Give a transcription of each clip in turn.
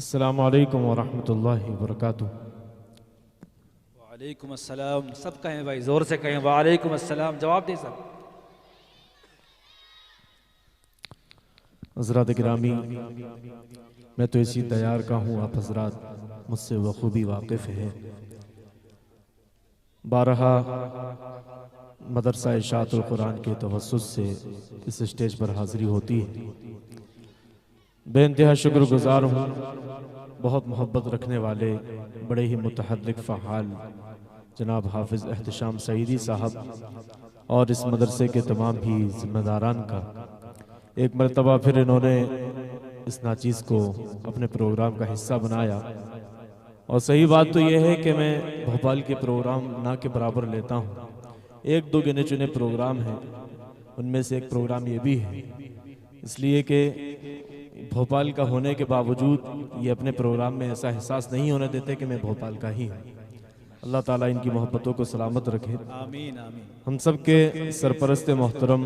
السلام علیکم ورحمۃ اللہ وبرکاتہ۔ وعلیکم السلام، سب کہیں بھائی، زور سے کہیں وعلیکم السلام، جواب دیں سب۔ حضرات گرامی، میں تو اسی دیار کا ہوں، آپ حضرات مجھ سے بخوبی واقف ہیں۔ بارہا مدرسہ اشاعت القرآن کے توسط سے اس اسٹیج پر حاضری ہوتی ہے۔ بے انتہا شکر گزار ہوں بہت محبت رکھنے والے بڑے ہی متحرک فعال جناب حافظ احتشام سعیدی صاحب اور اس مدرسے کے تمام بھی ذمہ داران کا۔ ایک مرتبہ پھر انہوں نے اس ناچیز کو اپنے پروگرام کا حصہ بنایا، اور صحیح بات تو یہ ہے کہ میں بھوپال کے پروگرام نہ کے برابر لیتا ہوں۔ ایک دو گنے چنے پروگرام ہیں، ان میں سے ایک پروگرام یہ بھی ہے، اس لیے کہ بھوپال کا ہونے کے باوجود یہ اپنے پروگرام میں ایسا احساس نہیں ہونے دیتے کہ میں بھوپال کا ہی ہوں۔ اللہ تعالیٰ ان کی محبتوں کو سلامت رکھے۔ آمین آمین۔ ہم سب کے سرپرست محترم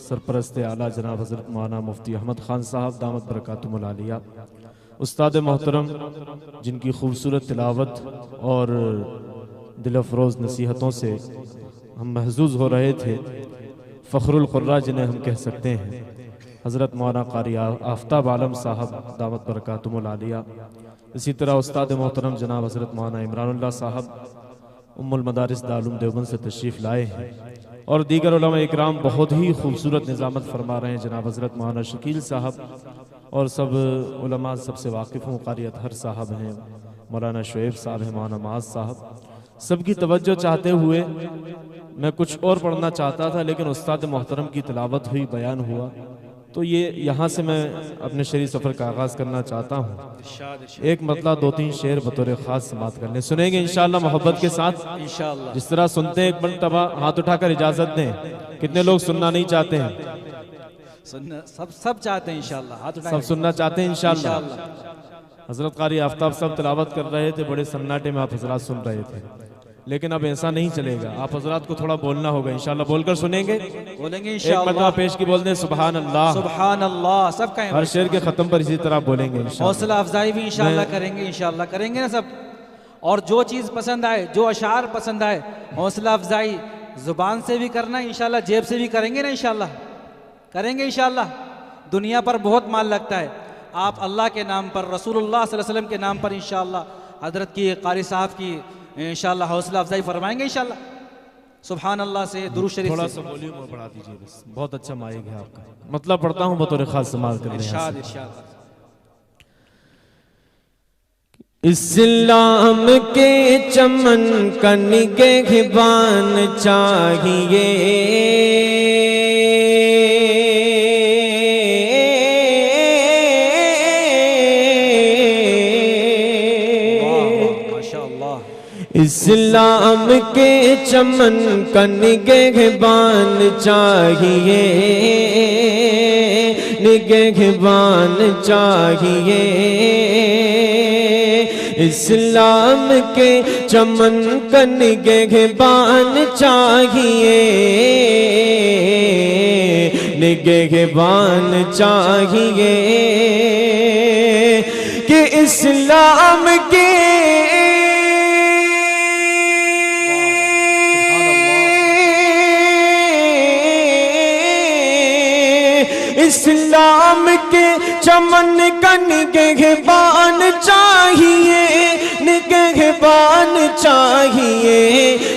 سرپرست اعلیٰ جناب حضرت مولانا مفتی احمد خان صاحب دامت برکاتہم العالیہ، استاد محترم جن کی خوبصورت تلاوت اور دل افروز نصیحتوں سے ہم محظوظ ہو رہے تھے، فخر القراء جنہیں ہم کہہ سکتے ہیں، حضرت مولانا قاری آفتاب عالم صاحب دامت برکاتہم العالیہ، اسی طرح استاد محترم جناب حضرت مولانا عمران اللہ صاحب ام المدارس دارالعلوم دیوبند سے تشریف لائے ہیں، اور دیگر علماء اکرام بہت ہی خوبصورت نظامت فرما رہے ہیں، جناب حضرت مولانا شکیل صاحب اور سب علماء سب سے واقف ہوں، قاری اطہر صاحب ہیں، مولانا شعیب صاحب ہیں، مولانا معاذ صاحب، سب کی توجہ چاہتے ہوئے میں کچھ اور پڑھنا چاہتا تھا، لیکن استاد محترم کی تلاوت ہوئی، بیان ہوا، تو یہ یہاں سے میں اپنے شرعی سفر کا آغاز کرنا چاہتا ہوں۔ ایک مطلع دو تین شعر بطور خاص سماعت کرنے سنیں گے انشاءاللہ محبت کے ساتھ، انشاءاللہ جس طرح سنتے ہیں ایک مرتبہ ہاتھ اٹھا کر اجازت دیں۔ کتنے لوگ سننا نہیں چاہتے ہیں؟ سب چاہتے ہیں انشاءاللہ، ہاتھ اٹھائیں۔ سب سننا چاہتے ہیں انشاءاللہ۔ حضرت قاری آفتاب صاحب تلاوت کر رہے تھے، بڑے سناٹے میں آپ حضرات سن رہے تھے، لیکن اب ایسا نہیں چلے گا، آپ حضرات کو تھوڑا بولنا ہوگا، انشاءاللہ بول کر سنیں گے۔ بولیں گے ایک انشاءاللہ۔ مرتبہ پیش کی بول دیں سبحان اللہ، سبحان اللہ، سب کہیں ہر شعر کے ختم پر اسی طرح بولیں گے انشاءاللہ۔ حوصلہ افزائی بھی انشاءاللہ کریں گے، انشاءاللہ کریں گے نا سب۔ اور جو چیز پسند آئے، جو اشعار پسند آئے، حوصلہ افزائی زبان سے بھی کرنا ہے انشاءاللہ، جیب سے بھی کریں گے نا انشاءاللہ، کریں گے انشاءاللہ۔ دنیا پر بہت مال لگتا ہے، آپ اللہ کے نام پر، رسول اللہ صلی اللہ علیہ وسلم کے نام پر انشاءاللہ حضرت کی قاری صاحب کی انشاءاللہ حوصلہ افزائی فرمائیں گے انشاءاللہ، سبحان اللہ سے، درود شریف سے۔ تھوڑا سا والیوم اور بڑھا دیجئے بس، بہت اچھا مائک ہے آپ کا۔ مطلب پڑھتا ہوں بطور خاص سماعت کرنے ہیں۔ ارشاد ارشاد۔ اسلام کے چمن کا نگہبان چاہیے، اسلام کے چمن کا نگہبان چاہیے، نگہبان چاہیے، اسلام کے چمن کا نگہبان چاہیے، نگہبان چاہیے، کہ اسلام کے اسلام کے چمن کا نگہبان چاہیے، نگہبان چاہیے،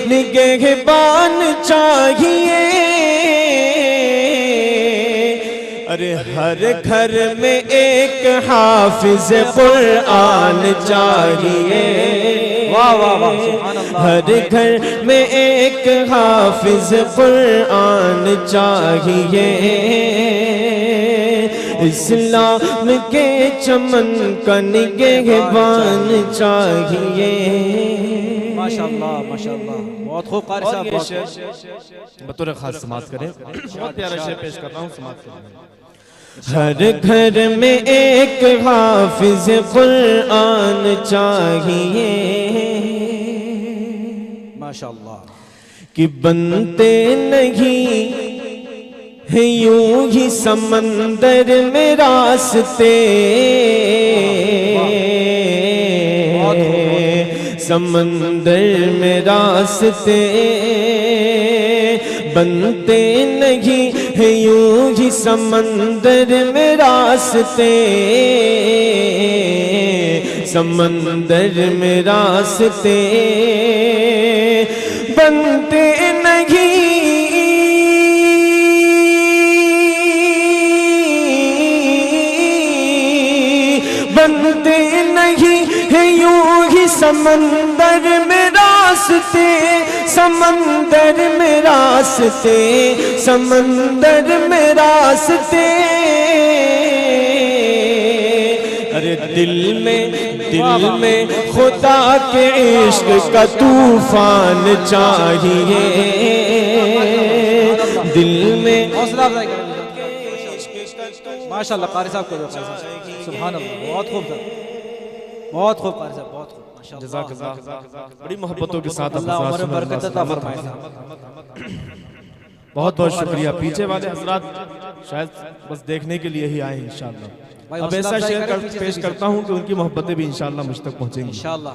نگہبان چاہیے، ارے ہر گھر میں ایک حافظ قرآن چاہیے، واہ واہ واہ سبحان اللہ۔ ہر گھر میں ایک حافظ قرآن چاہیے، اسلام کے چمن کا نگہبان چاہیے۔ ماشاءاللہ ماشاءاللہ، بہت خوب قاری صاحب، بہت بطور خاص سماعت کریں، بہت پیارا شعر پیش کر رہا ہوں، سماعت کریں۔ ہر گھر میں ایک حافظ قرآن چاہیے، ماشاءاللہ، کہ بنتے نہیں ہیں یوں ہی سمندر میں راستے، سمندر میں راستے بنتے نہیں ہیں یوں ہی سمندر میں راستے سمندر میں راستے بنتے نہیں بنتے نہیں ہیں یوں ہی سمندر میں راستے سمندر میں راستے سمندر میں راستے ارے دل میں خدا کے عشق کا طوفان چاہیے دل میں حوصلہ افزائی کریں ماشاءاللہ قاری صاحب کو سبحان اللہ بہت خوب بہت خوب قاری صاحب بہت خوب ماشاءاللہ جزاک اللہ بڑی محبتوں کے ساتھ اللہ عمر میں برکت عطا فرمائے بہت بہت شکریہ پیچھے والے حضرات شاید بس دیکھنے کے لیے ہی آئے انشاءاللہ اب ایسا شعر پیش کرتا ہوں کہ ان کی محبتیں بھی انشاءاللہ مجھ تک پہنچیں گی انشاءاللہ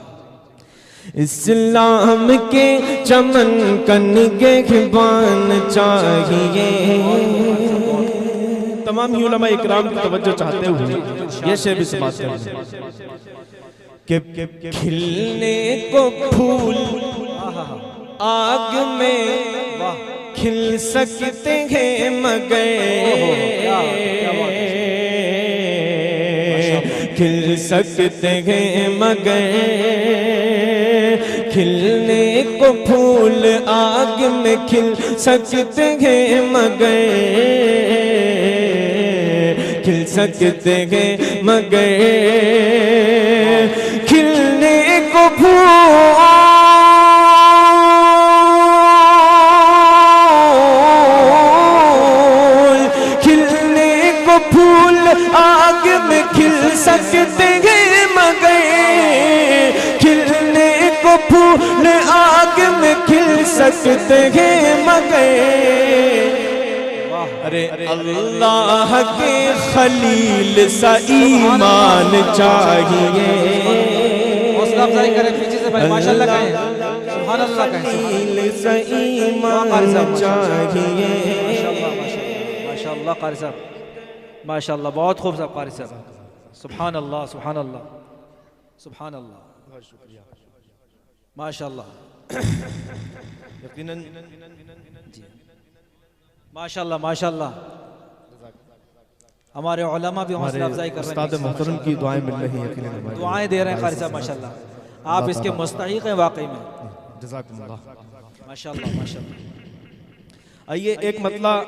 اسلام کے چمن کا نگہبان چاہیے تمام ہی علماء اکرام کی توجہ چاہتے ہوئے یہ شعر بھی سماعت کریں کہ کھلنے کو پھول آگ میں کھل سکتے ہیں مگر کھل سکتے ہیں مگر کھلنے کو پھول آگ میں کھل سکتے ہیں مگر کھل سکتے ہیں مگر کھلنے کو پھول کھلنے کو پھول آگ میں کھل سکتے ہیں مگر کھلنے کو پھول آگ میں کھل سکتے ہیں مگر ارے اللہ کے خلیل سا ایمان چاہیے حوصلہ افزائی کریں پیچھے سے بھائی ماشاءاللہ کہیں سبحان اللہ کہیں خلیل سا ایمان چاہیے ماشاءاللہ قاری صاحب ماشاءاللہ بہت خوب صاحب قاری صاحب سبحان اللہ سبحان اللہ سبحان اللہ بہت شکریہ ماشاءاللہ یقیناً ماشاءاللہ ماشاءاللہ ہمارے علماء بھی حوصلہ افزائی کر رہے ہیں استاد محترم کی دعائیں مل رہی ہیں یقیناً دعائیں دے رہے ہیں قاری صاحب ماشاءاللہ آپ اس کے مستحق ہیں واقعی میں جزاکم اللہ ماشاءاللہ ماشاءاللہ آئیے ایک مطلع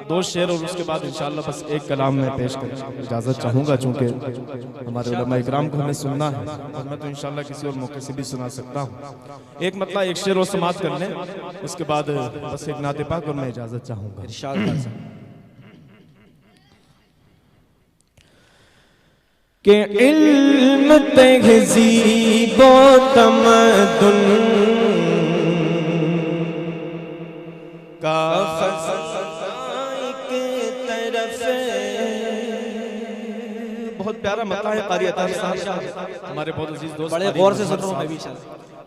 دو شعر اور اس کے بعد انشاءاللہ بس ایک کلام میں پیش کر اجازت چاہوں گا چونکہ ہمارے علماء اکرام کو ہمیں سننا ہے اور میں تو انشاءاللہ کسی اور موقع سے بھی سنا سکتا ہوں ایک مطلع ایک شعر اور سماعت کر لیں اس کے بعد بس ایک نعت پاک اور میں اجازت چاہوں گا ارشاد قاری صاحب کہ علم تہذیب و تمدن کا ایک طرف بہت پیارا مطلع ہے قاری اطہر صاحب ہمارے بہت عزیز دوست بڑے غور سے سن رہا ہوں میں بھی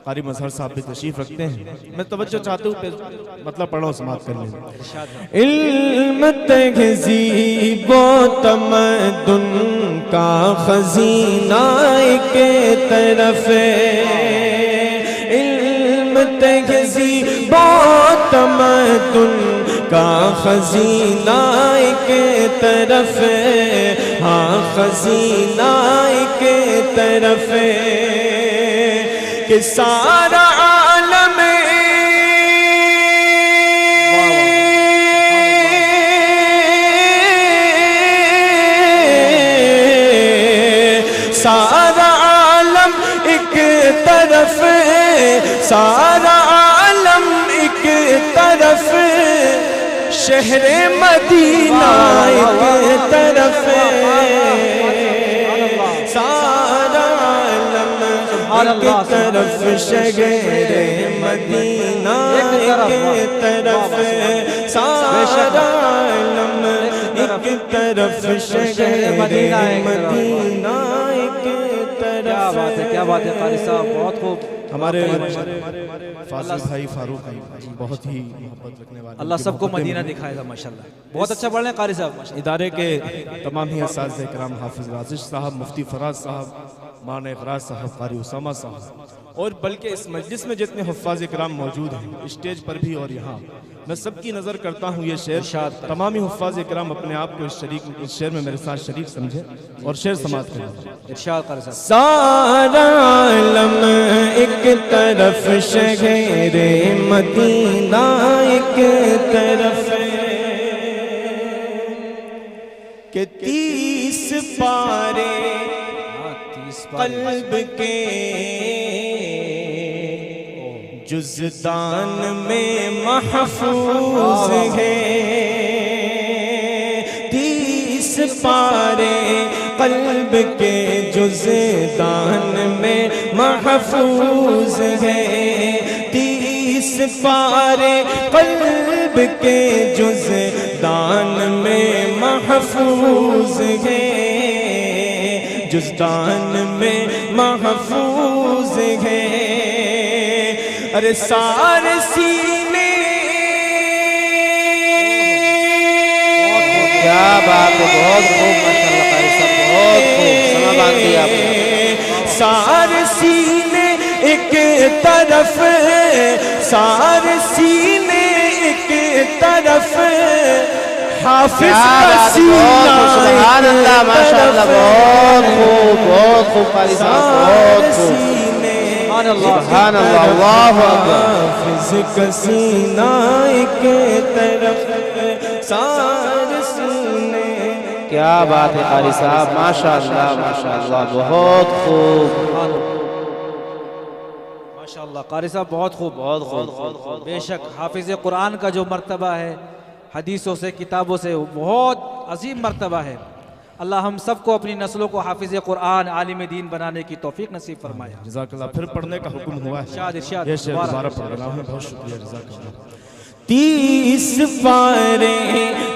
قاری مظہر صاحب بھی تشریف رکھتے ہیں میں توجہ چاہتا ہوں مطلب پڑھا ہوں سماعت کر لیں علم تہذیب و تمدن کا خزینہ ایک طرف علم تہذیب و تمدن کا خزینہ ایک طرف ہاں خزینہ ایک طرف کہ سارا عالم سارا عالم ایک طرف سارا عالم ایک طرف شہر مدینہ ایک طرف سارا عالم ایک طرف شہر مدینہ ایک طرف سارا عالم ایک طرف شہر مدینہ ایک طرف کیا بات ہے قاری صاحب بہت خوب ہمارے فاضل بھائی فاروق بہت ہی محبت رکھنے والے، اللہ سب کو مدینہ دکھائے گا ماشاءاللہ. بہت اچھا پڑھ رہے ہیں قاری صاحب ماشاءاللہ. ادارے کے تمام ہی اساتذہ کرام، حافظ رازش صاحب، مفتی فراز صاحب، مانا اقراز صاحب، قاری اسامہ صاحب، اور بلکہ اس مجلس میں جتنے حفاظ کرام موجود ہیں اسٹیج پر بھی اور یہاں، میں سب کی نظر کرتا ہوں یہ شعر تمام ہی حفاظ کرام اپنے آپ کو اس شعر میں میرے ساتھ شریک سمجھے اور شعر سماعت کریں. ارشاد قاری صاحب. سارا عالم ایک طرف، شہر مدینہ ایک طرف، کہ 30 پارے قلب کے جزدان میں محفوظ ہے. 30 پارے قلب کے جزدان میں محفوظ ہے. 30 پارے قلب کے جزدان میں محفوظ ہے، جزدان میں محفوظ ہے. ارے سارے سینے، کیا بات ہے، بہت خوب ماشاءاللہ قاری صاحب، بہت خوب سما باندھ دیا آپ نے. سارے سینے ایک طرف، سارے سینے ایک طرف، حافظ کا سینہ سبحان اللہ ماشاءاللہ، بہت خوب، بہت خوب قاری صاحب، بہت خوب. سبحان اللہ، اللہ اکبر. حافظ کا سینہ ایک طرف، سارے سینے. کیا بات ہے قاری صاحب، ماشاءاللہ ماشاءاللہ، بہت خوب. ماشاءاللہ قاری صاحب بہت خوب، بہت خوب. بے شک حافظ قرآن کا جو مرتبہ ہے حدیثوں سے، کتابوں سے، وہ بہت عظیم مرتبہ ہے. اللہ ہم سب کو اپنی نسلوں کو حافظ قرآن، عالم دین بنانے کی توفیق نصیب فرمائے. جزاک اللہ. پھر پڑھنے کا حکم ہوا ہے، ارشاد ارشاد. یہ شعر دوبارہ پڑھ رہا ہوں، بہت شکریہ، جزاک اللہ. 30 پارے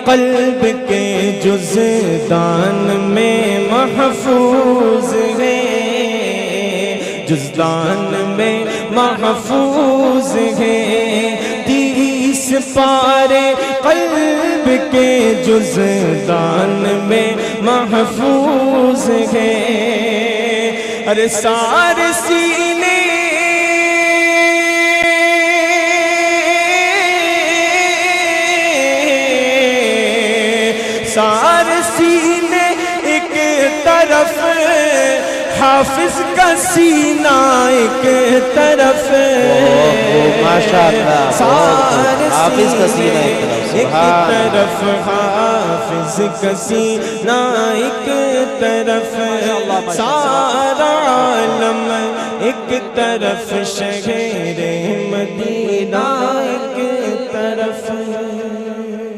قلب کے جزدان میں محفوظ ہے، جزدان میں محفوظ ہے. 30 پارے قلب کے جزدان میں محفوظ ہے. ارے سارے سینے، سارے سینے ایک طرف، حافظ کا سینہ ایک طرف، ماشاءاللہ حافظ کا سینہ ایک طرف، حافظ کا سینہ ایک طرف، سارا عالم ایک طرف، شہر مدینہ ایک طرف.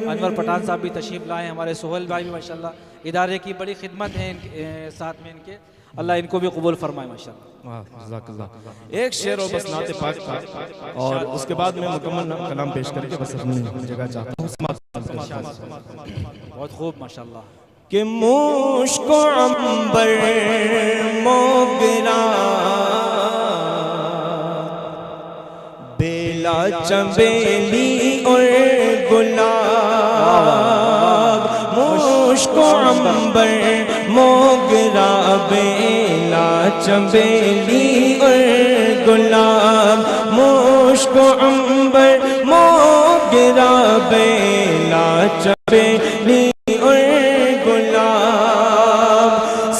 انور پٹھان صاحب بھی تشریف لائے ہیں، ہمارے سہیل بھائی بھی ماشاءاللہ ادارے کی بڑی خدمت ہے ساتھ میں ان کے، اللہ ان کو بھی قبول فرمائے ماشاءاللہ. جزاک اللہ. ایک شعر اور بس نعت پاک کا، اور اس کے بعد میں مکمل کلام پیش کر کے بس اپنی جگہ چاہتا ہوں. بہت خوب ماشاءاللہ. کہ مشک و عنبر موگرا، بیلا چنبیلی اور گلاب، مشک و عنبر موگرا، بیلا چنبیلی اور گلاب، مشک و عنبر موگرا، بیلا چنبیلی اور گلاب،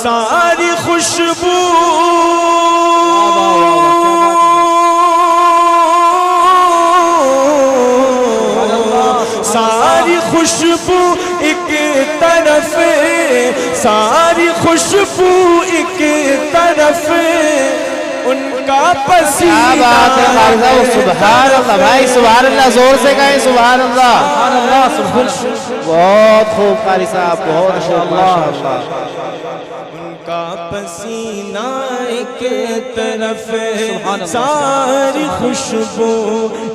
ساری خوشبو خوشبو ایک طرف، ساری خوشبو ایک طرف، ان کا پسینہ. کیا بات ہے قاری صاحب، سبحان اللہ بھائی، سبحان اللہ، زور سے کہیں سبحان اللہ. سبحان اللہ، سبحان اللہ. بہت خوب قاری صاحب، بہت خوب ماشاءاللہ. ان کا پسینہ ایک طرف، ساری خوشبو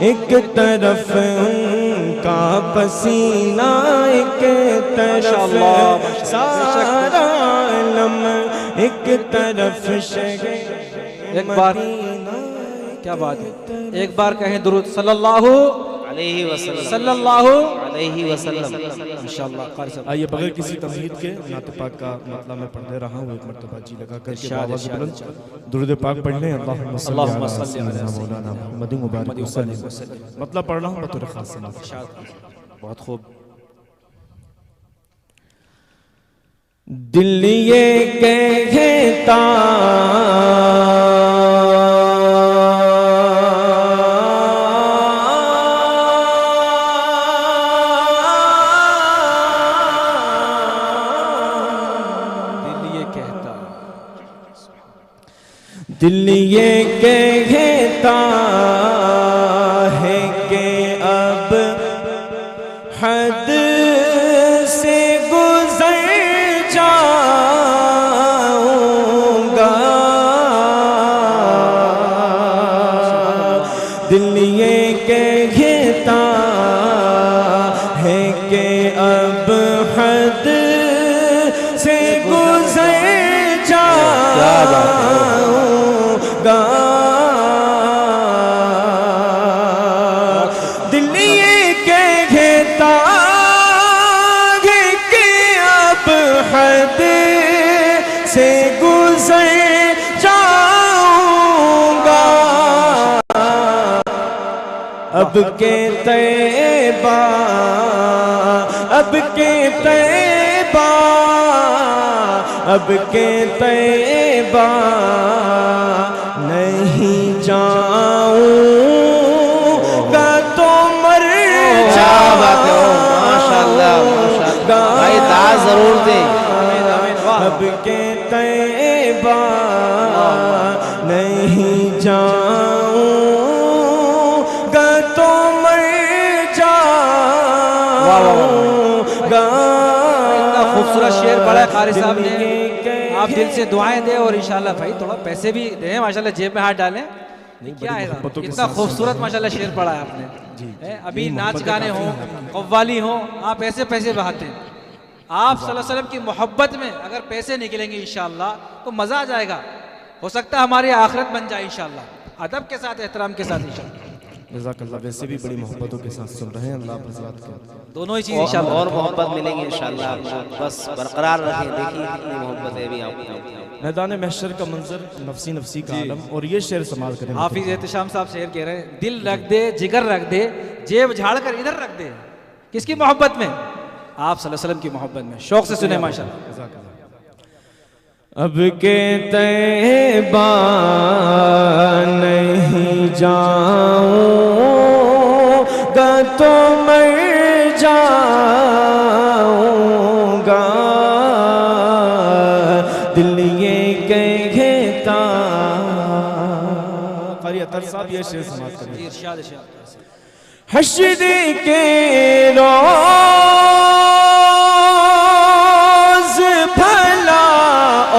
ایک طرف، ان کا پسینہ ایک طرف، سارا عالم ایک طرف، شہر ایک بار کیا بات ہے، ایک بار کہیں درود صلی اللہ علیہ وسلم صلی اللہ علیہ وسلم. انشاءاللہ. قاری صاحب آئیے بغیر کسی تمہید کے نعت پاک کا مطلب میں پڑھنے رہا ہوں، ایک مرتبہ جی لگا کر کے آواز بلند درود پاک پڑھ لیں. اللہم صلی علی سیدنا مولانا محمد مبارک وسلم. مطلب پڑھ رہا ہوں بطور خاص سماعت. بہت خوب. دل یہ کہتا دل یہ کہتا ہے کہ اب حد سے گزر جاؤں گا. دل یہ کہتا ہے کہ اب حد سے گزر جاؤں گا. دل یہ کہتا ہے کہ اب حد سے گزر جاؤں گا. اب کے طیبہ اب کے طیبہ اب کے طیبہ نہیں جاؤں گا تو مر جاؤں گا. بھائی دعا ضرور دیں. اب کے طیبہ نہیں جاؤں گا تو مر جاؤں گا. خوبصورت شعر پڑھا ہے قاری صاحب نے. آپ دل سے دعائیں دیں اور انشاءاللہ بھائی تھوڑا پیسے بھی دیں ماشاءاللہ، جیب میں ہاتھ ڈالیں. کیا ہے اتنا خوبصورت ماشاءاللہ شعر پڑھا ہے آپ نے. ابھی ناچ گانے ہوں قوالی ہوں آپ ایسے پیسے بہاتے ہیں. آپ صلی اللہ علیہ وسلم کی محبت میں اگر پیسے نکلیں گے انشاءاللہ تو مزہ آ جائے گا. ہو سکتا ہے ہماری آخرت بن جائے انشاءاللہ، ادب کے ساتھ احترام کے ساتھ انشاءاللہ. جزاک اللہ. ویسے بھی بڑی محبتوں کے ساتھ سن رہے ہیں. اللہ پر ذات کا دونوں ہی چیز انشاءاللہ. اور محبت ملیں گے انشاءاللہ آپ کو. بس برقرار رکھیں. دیکھیے کتنی محبت ہے ابھی آپ کو. میدان محشر کا منظر، نفسی نفسی کا عالم. اور یہ شعر سماعت کریں. حافظ احتشام صاحب شعر کہہ رہے ہیں، دل رکھ دے جگر رکھ دے جیب جھاڑ کر ادھر رکھ دے. کس کی محبت میں؟ آپ صلی اللہ علیہ وسلم کی محبت میں. شوق سے سنیں ماشاءاللہ. جزاک اللہ. اب کے طیبہ نہیں جاؤں گا تو مر جاؤں گا. دل یہ کہتا. قاری اطہر صاحب یہ شعر سماعت کریں. ارشاد حشر کے روز بھلا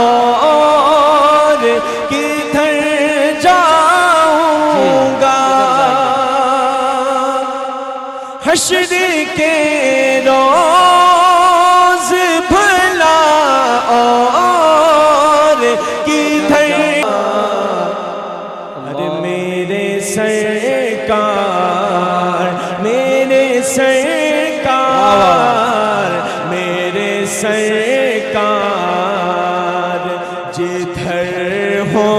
اور کدھر جاؤں گا. حشر کے روز بھلا اور کدھر. ارے میرے سرکار میرے سرکار میرے سرکار جدھر ہو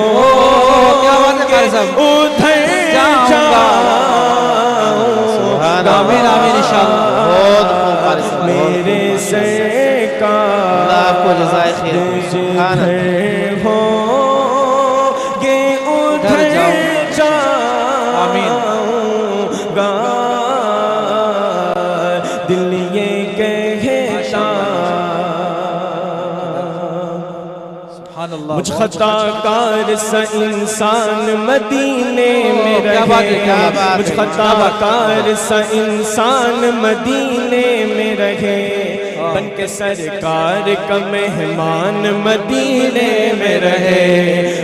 ادھر جاؤں گا. آمین آمین انشاءاللہ. میرے سرکار آپ کو جزائے خیر. جدھر ہو گے ادھر جاؤں گا. دل یہ کہتا مجھ خطا کار سا انسان مدینے میں رہے. مجھ خطا کار سا انسان مدینے میں رہے. بن کے سرکار کا مہمان مدینے میں رہے.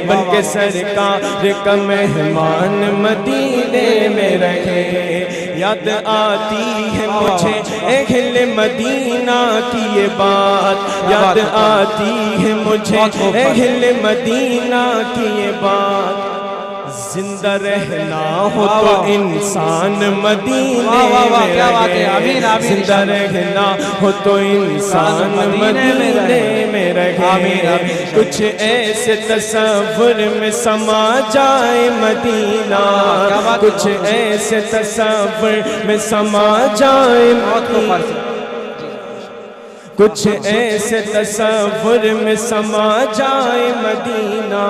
بن کے سرکار کا مہمان مدینے میں رہے. یاد آتی ہے مجھے اہل مدینہ کی یہ بات. یاد آتی ہے مجھے اہل مدینہ کی یہ بات. زندہ رہنا ہو تو انسان مدینے میں رہے، زندہ رہنا ہو تو انسان مدینے میں رہے، کچھ ایسے تصور میں سما جائے مدینہ، کچھ ایسے تصور میں سما جائے مدینہ، کچھ ایسے تصور میں سما جائے مدینہ،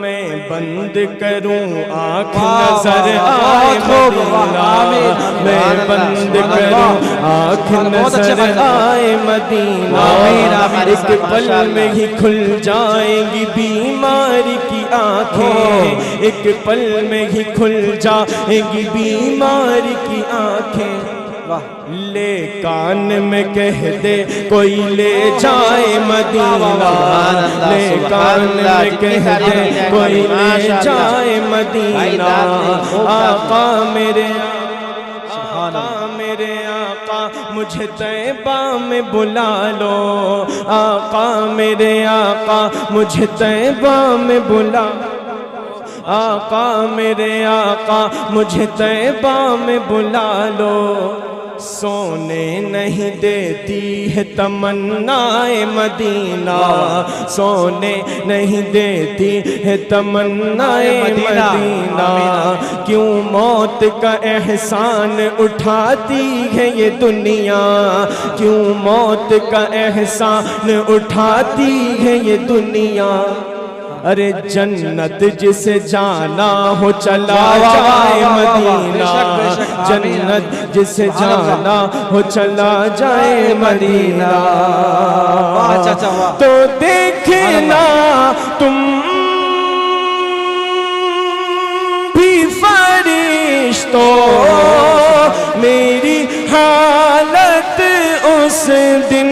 میں بند کروں آنکھ نظر آئے مدینہ، میں بند کروں آنکھ نظر آئے مدینہ، ایک پل میں ہی کھل جائیں گی بیماری کی آنکھیں، ایک پل میں ہی کھل جائیں گی بیماری کی آنکھیں، لے کان میں کہہ دے کوئی لے جائے مدینہ، لے کان میں کہہ دے کوئی لے جائے مدینہ، آقا میرے آقا میرے آقا مجھے طیبہ میں بلا لو، آقا میرے آقا مجھے طیبہ میں بلا لو، آقا میرے آقا مجھے طیبہ میں بلا لو، سونے نہیں دیتی ہے تمنائے مدینہ، سونے نہیں دیتی ہے تمنائے مدینہ، کیوں موت کا احسان اٹھاتی ہے یہ دنیا، کیوں موت کا احسان اٹھاتی ہے یہ دنیا، ارے جنت جسے جانا ہو چلا جائے مدینہ، جنت جسے جانا ہو چلا جائے مدینہ، تو دیکھنا تم بھی فرشتوں میری حالت اس دن،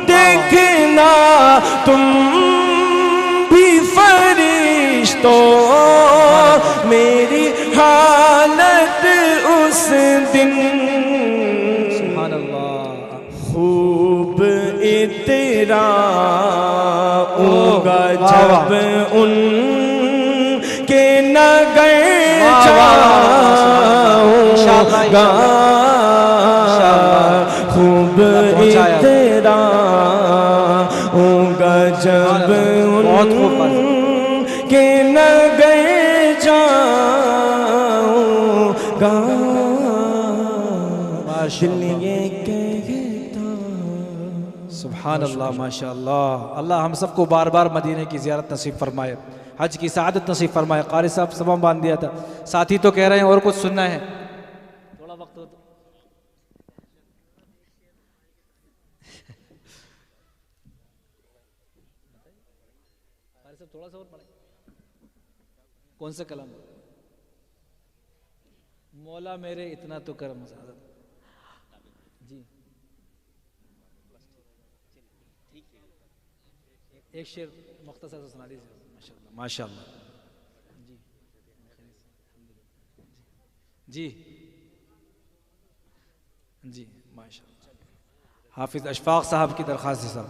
دیکھنا تم بھی فرشتوں میری حالت اس دن، سبحان اللہ، خوب اتراؤں گا جب ان کے نگر جاؤں گا، خوب اتراؤں گا جب ان کے نگر جاؤں گا، دل یہ کہتا، سبحان اللہ، ماشاءاللہ، اللہ ہم سب کو بار بار مدینے کی زیارت نصیب فرمائے، حج کی سعادت نصیب فرمائے۔ قاری صاحب سبب باندھ دیا تھا، ساتھی تو کہہ رہے ہیں اور کچھ سننا ہے، تھوڑا وقت ہو تو قاری صاحب تھوڑا سا اور پڑھیں، کون سا کلام؟ مولا میرے اتنا تو کرم زیادہ، جی ایک شعر مختصر سے سنا دیجیے، ماشاءاللہ ماشاءاللہ، جی جی ماشاءاللہ۔ حافظ اشفاق صاحب کی درخواست ہے صاحب،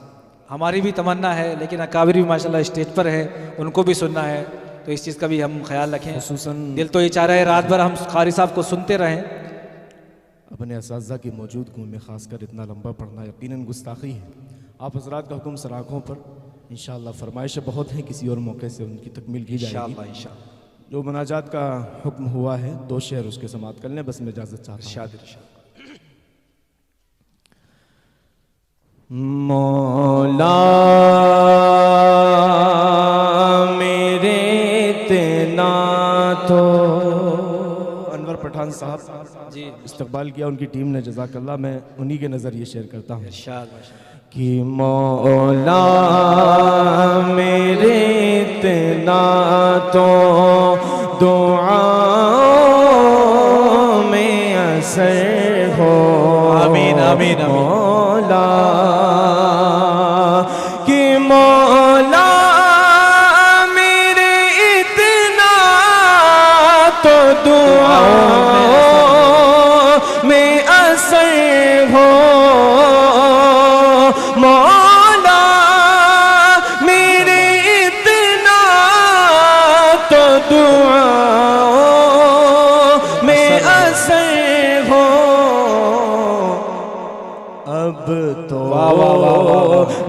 ہماری بھی تمنا ہے لیکن اکابر بھی ماشاءاللہ اسٹیج پر ہے، ان کو بھی سننا ہے، تو اس چیز کا بھی ہم خیال رکھیں، خصوصاً دل تو یہ چاہ رہا ہے رات بھر ہم قاری صاحب کو سنتے رہیں۔ اپنے اساتذہ کی موجودگی میں خاص کر اتنا لمبا پڑھنا یقیناً گستاخی ہے، آپ حضرات کا حکم سراغوں پر، انشاءاللہ فرمائشیں بہت ہیں، کسی اور موقع سے ان کی تکمیل کی جائے گی، انشاءاللہ۔ جو مناجات کا حکم ہوا ہے 2 شعر اس کے سماعت کر لیں، بس میں اجازت چاہتا ہوں۔ مولا میرے اتنا تو، انور پٹھان صاحب جی استقبال کیا ان کی ٹیم نے، جزاک اللہ، میں انہی کے نظر یہ شیئر کرتا ہوں کہ مولا میرے اتنا تو دعا میں اثر ہو، آمین آمین آمین، مولا کہ مولا میرے اتنا تو دعا میں اثر ہو، مولا میرے اتنا دعاؤں میں اثر ہو اب تو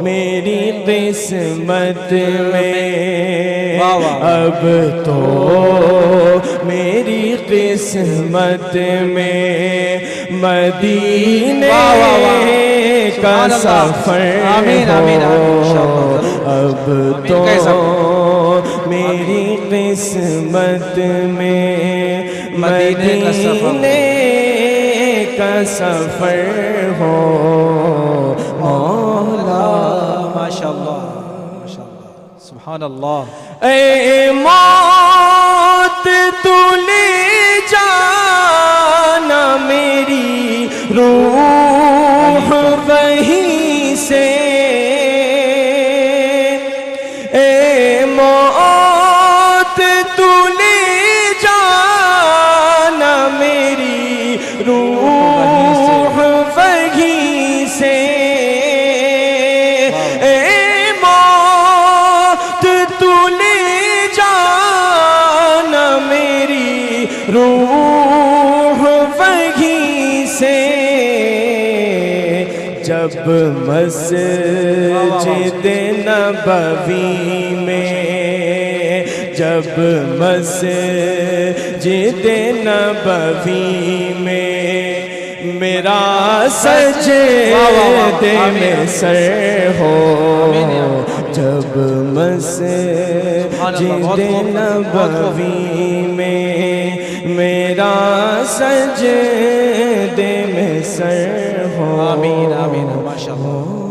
میری قسمت میں اب تو میری قسمت میں مدینے کا سفر ہو اب تو میری قسمت میں مدینے کا سفر ہو مولا ماشاءاللہ ماشاءاللہ سبحان اللہ اے موت تو لے جانا میری روح وہیں سے اے موت تو لے جانا میری روح وہیں سے اے موت تو لے جانا میری روح وہیں سے جب مسجد نبوی میں جب مسجد نبوی میں میرا سجدے میں سر ہو جب مسجد نبوی میں میرا سجدے میں سر ہو آمین آمین ماشاءاللہ